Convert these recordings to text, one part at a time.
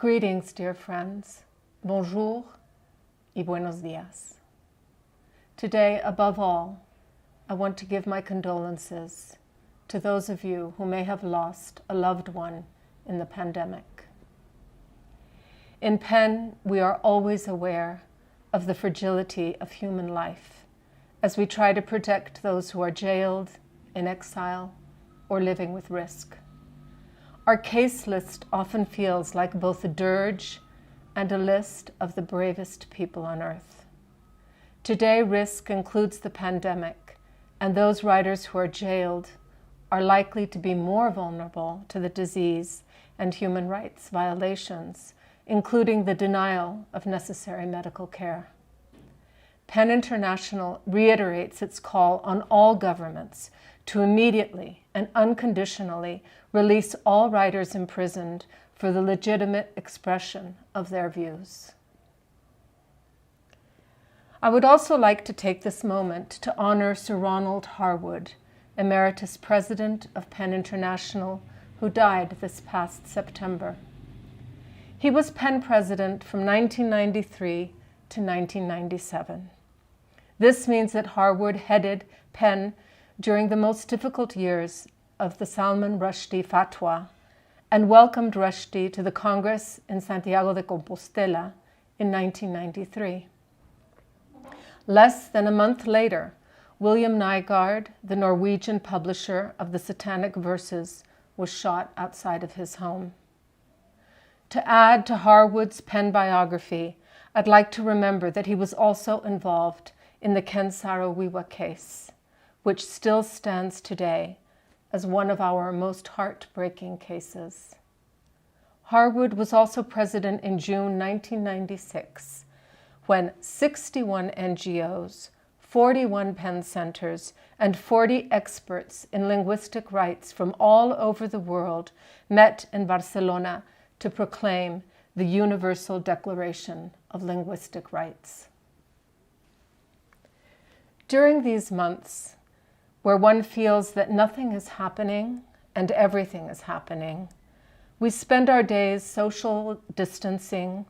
Greetings, dear friends. Bonjour y buenos días. Today, above all, I want to give my condolences to those of you who may have lost a loved one in the pandemic. In PEN, we are always aware of the fragility of human life as we try to protect those who are jailed, in exile, or living with risk. Our case list often feels like both a dirge and a list of the bravest people on earth. Today, risk includes the pandemic, and those writers who are jailed are likely to be more vulnerable to the disease and human rights violations, including the denial of necessary medical care. PEN International reiterates its call on all governments to immediately and unconditionally release all writers imprisoned for the legitimate expression of their views. I would also like to take this moment to honor Sir Ronald Harwood, Emeritus President of PEN International, who died this past September. He was PEN President from 1993 to 1997. This means that Harwood headed PEN during the most difficult years of the Salman Rushdie fatwa and welcomed Rushdie to the Congress in Santiago de Compostela in 1993. Less than a month later, William Nygaard, the Norwegian publisher of the Satanic Verses, was shot outside of his home. To add to Harwood's PEN biography, I'd like to remember that he was also involved in the Ken Saro-Wiwa case, which still stands today as one of our most heartbreaking cases. Harwood was also president in June 1996, when 61 NGOs, 41 PEN centers, and 40 experts in linguistic rights from all over the world met in Barcelona to proclaim the Universal Declaration of Linguistic Rights. During these months, where one feels that nothing is happening and everything is happening, we spend our days social distancing,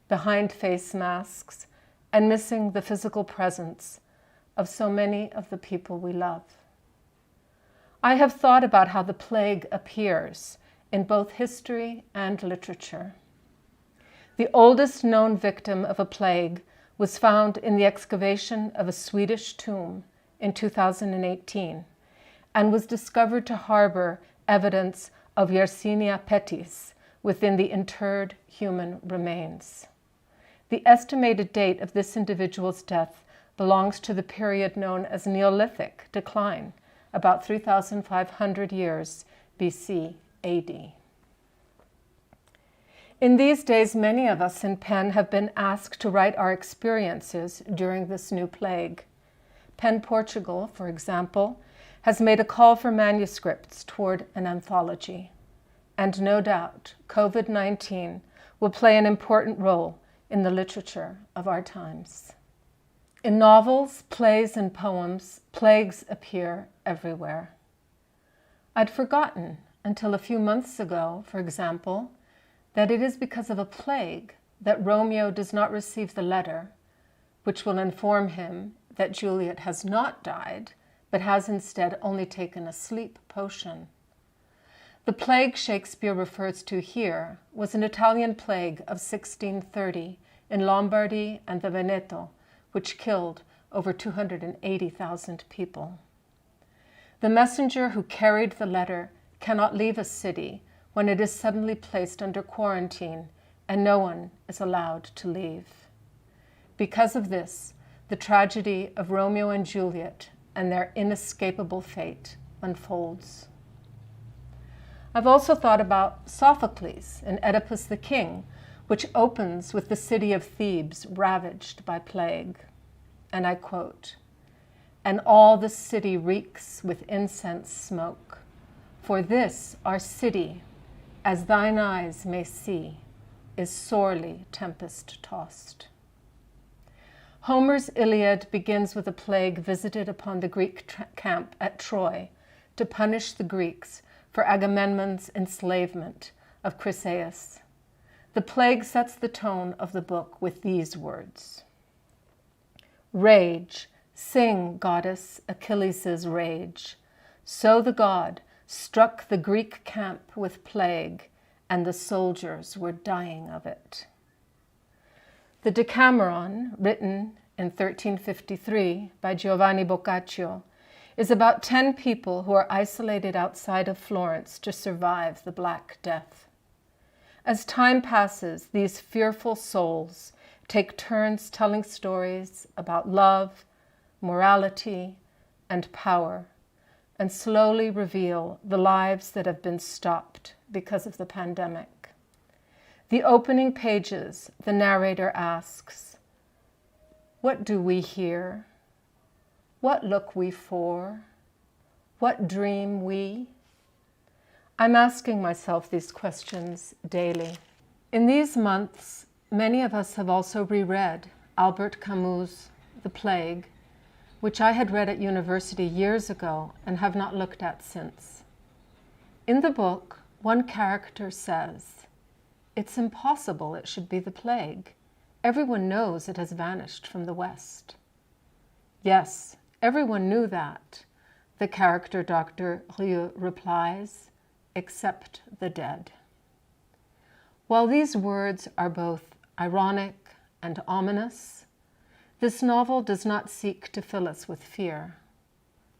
behind face masks, and missing the physical presence of so many of the people we love. I have thought about how the plague appears in both history and literature. The oldest known victim of a plague was found in the excavation of a Swedish tomb in 2018 and was discovered to harbor evidence of Yersinia pestis within the interred human remains. The estimated date of this individual's death belongs to the period known as Neolithic decline, about 3,500 years BC AD. In these days, many of us in PEN have been asked to write our experiences during this new plague. PEN Portugal, for example, has made a call for manuscripts toward an anthology. And no doubt, COVID-19 will play an important role in the literature of our times. In novels, plays, and poems, plagues appear everywhere. I'd forgotten until a few months ago, for example, that it is because of a plague that Romeo does not receive the letter, which will inform him that Juliet has not died, but has instead only taken a sleep potion. The plague Shakespeare refers to here was an Italian plague of 1630 in Lombardy and the Veneto, which killed over 280,000 people. The messenger who carried the letter cannot leave a city when it is suddenly placed under quarantine and no one is allowed to leave. Because of this, the tragedy of Romeo and Juliet and their inescapable fate unfolds. I've also thought about Sophocles in Oedipus the King, which opens with the city of Thebes ravaged by plague. And I quote, "And all the city reeks with incense smoke, for this our city, as thine eyes may see, is sorely tempest-tossed." Homer's Iliad begins with a plague visited upon the Greek camp at Troy to punish the Greeks for Agamemnon's enslavement of Chryseis. The plague sets the tone of the book with these words. Rage, sing, goddess, Achilles' rage. So the god struck the Greek camp with plague, and the soldiers were dying of it. The Decameron, written in 1353 by Giovanni Boccaccio, is about 10 people who are isolated outside of Florence to survive the Black Death. As time passes, these fearful souls take turns telling stories about love, morality, and power, and slowly reveal the lives that have been stopped because of the pandemic. The opening pages, the narrator asks, "What do we hear? What look we for? What dream we?" I'm asking myself these questions daily. In these months, many of us have also reread Albert Camus' The Plague, which I had read at university years ago and have not looked at since. In the book, one character says, "It's impossible it should be the plague. Everyone knows it has vanished from the West." Yes, everyone knew that, the character Dr. Rieu replies, except the dead. While these words are both ironic and ominous, this novel does not seek to fill us with fear.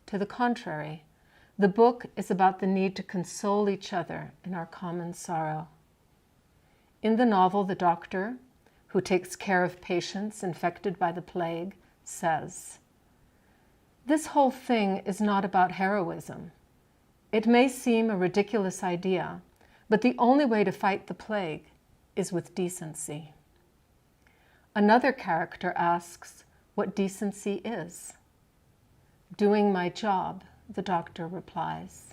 To the contrary, the book is about the need to console each other in our common sorrow. In the novel, the doctor, who takes care of patients infected by the plague, says, "This whole thing is not about heroism. It may seem a ridiculous idea, but the only way to fight the plague is with decency." Another character asks what decency is. "Doing my job," the doctor replies.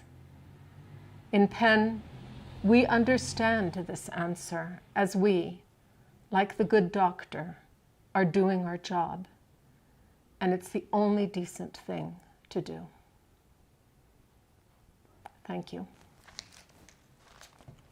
In Penn, we understand this answer as we, like the good doctor, are doing our job, and it's the only decent thing to do. Thank you.